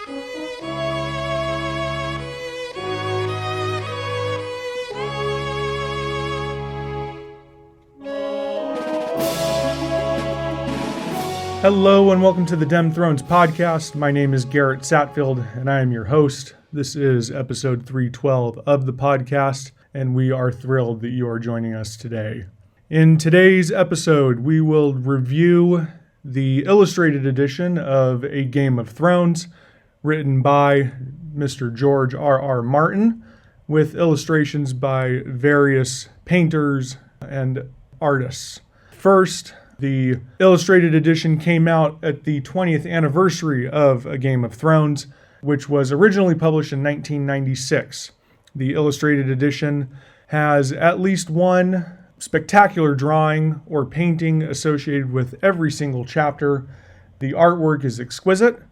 Hello and welcome to the Dem Thrones podcast. My name is Garrett Satfield and I am your host. This is episode 312 of the podcast and we are thrilled that you are joining us today. In today's episode, we will review the illustrated edition of A Game of Thrones written by Mr. George R.R. Martin with illustrations by various painters and artists. First, the illustrated edition came out at the 20th anniversary of A Game of Thrones, which was originally published in 1996. The illustrated edition has at least one spectacular drawing or painting associated with every single chapter. The artwork is exquisite,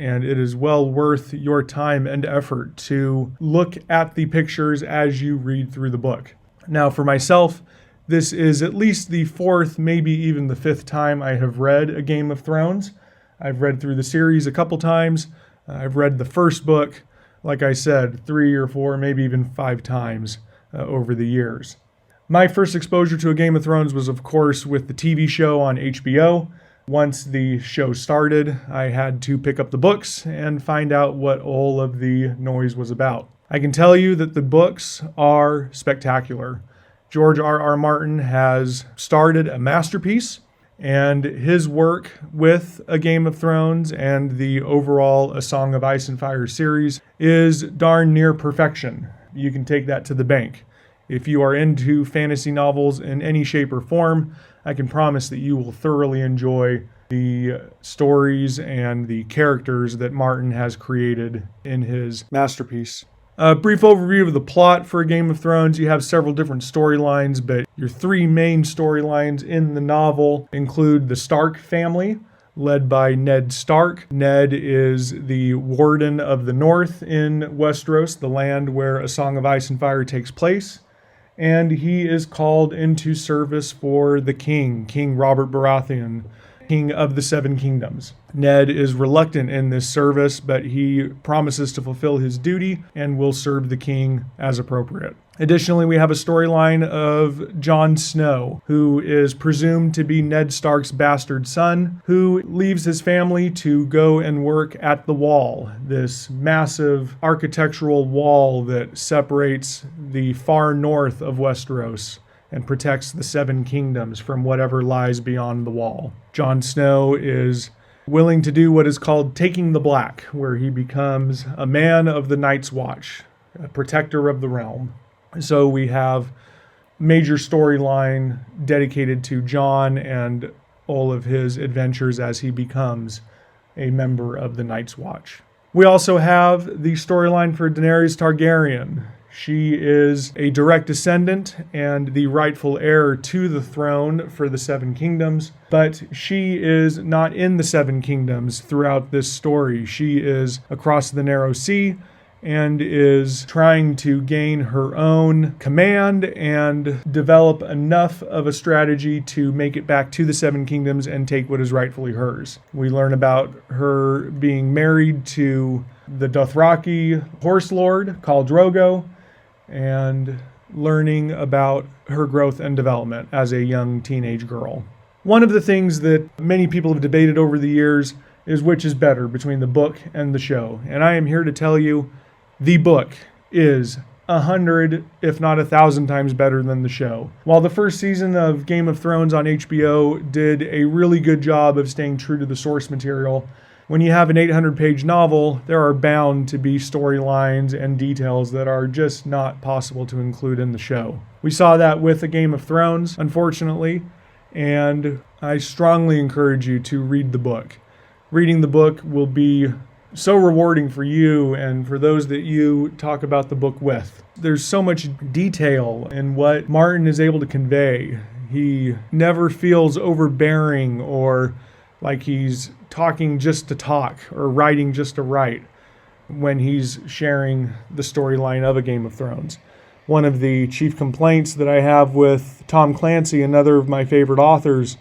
and it is well worth your time and effort to look at the pictures as you read through the book. Now, for myself, this is at least the fourth, maybe even the fifth time I have read A Game of Thrones. I've read through the series a couple times. I've read the first book, like I said, 3 or 4, maybe even 5 times over the years. My first exposure to A Game of Thrones was, of course, with the TV show on HBO. Once the show started, I had to pick up the books and find out what all of the noise was about. I can tell you that the books are spectacular. George R.R. Martin has started a masterpiece, and his work with A Game of Thrones and the overall A Song of Ice and Fire series is darn near perfection. You can take that to the bank. If you are into fantasy novels in any shape or form, I can promise that you will thoroughly enjoy the stories and the characters that Martin has created in his masterpiece. A brief overview of the plot for A Game of Thrones. You have several different storylines, but your 3 main storylines in the novel include the Stark family, led by Ned Stark. Ned is the Warden of the North in Westeros, the land where A Song of Ice and Fire takes place. And he is called into service for the king, King Robert Baratheon, King of the Seven Kingdoms. Ned is reluctant in this service, but he promises to fulfill his duty and will serve the king as appropriate. Additionally, we have a storyline of Jon Snow, who is presumed to be Ned Stark's bastard son, who leaves his family to go and work at the Wall, this massive architectural wall that separates the far north of Westeros and protects the Seven Kingdoms from whatever lies beyond the Wall. Jon Snow is willing to do what is called taking the black, where he becomes a man of the Night's Watch, a protector of the realm. So we have major storyline dedicated to Jon and all of his adventures as he becomes a member of the Night's Watch. We also have the storyline for Daenerys Targaryen. She is a direct descendant and the rightful heir to the throne for the Seven Kingdoms, but she is not in the Seven Kingdoms throughout this story. She is across the Narrow Sea and is trying to gain her own command and develop enough of a strategy to make it back to the Seven Kingdoms and take what is rightfully hers. We learn about her being married to the Dothraki horse lord, Khal Drogo, and learning about her growth and development as a young teenage girl. One of the things that many people have debated over the years is which is better between the book and the show. And I am here to tell you the book is 100, if not 1,000 times better than the show. While the first season of Game of Thrones on HBO did a really good job of staying true to the source material, when you have an 800-page novel, there are bound to be storylines and details that are just not possible to include in the show. We saw that with A Game of Thrones, unfortunately, and I strongly encourage you to read the book. Reading the book will be so rewarding for you and for those that you talk about the book with. There's so much detail in what Martin is able to convey. He never feels overbearing or like he's talking just to talk or writing just to write when he's sharing the storyline of A Game of Thrones. One of the chief complaints that I have with Tom Clancy, another of my favorite authors,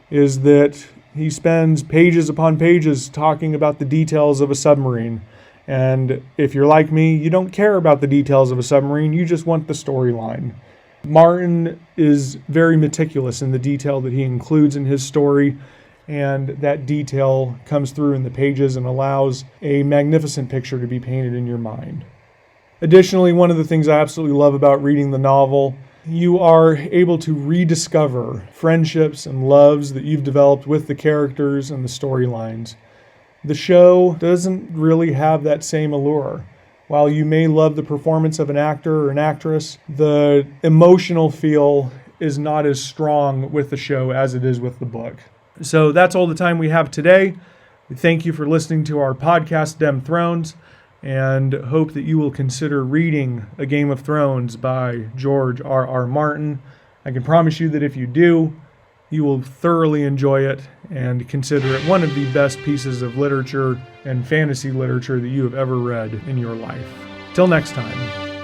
is that he spends pages upon pages talking about the details of a submarine. And if you're like me, you don't care about the details of a submarine, you just want the storyline. Martin is very meticulous in the detail that he includes in his story, and that detail comes through in the pages and allows a magnificent picture to be painted in your mind. Additionally, one of the things I absolutely love about reading the novel, you are able to rediscover friendships and loves that you've developed with the characters and the storylines. The show doesn't really have that same allure. While you may love the performance of an actor or an actress, the emotional feel is not as strong with the show as it is with the book. So that's all the time we have today. Thank you for listening to our podcast, Dem Thrones, and hope that you will consider reading A Game of Thrones by George R.R. Martin. I can promise you that if you do, you will thoroughly enjoy it and consider it one of the best pieces of literature and fantasy literature that you have ever read in your life. Till next time.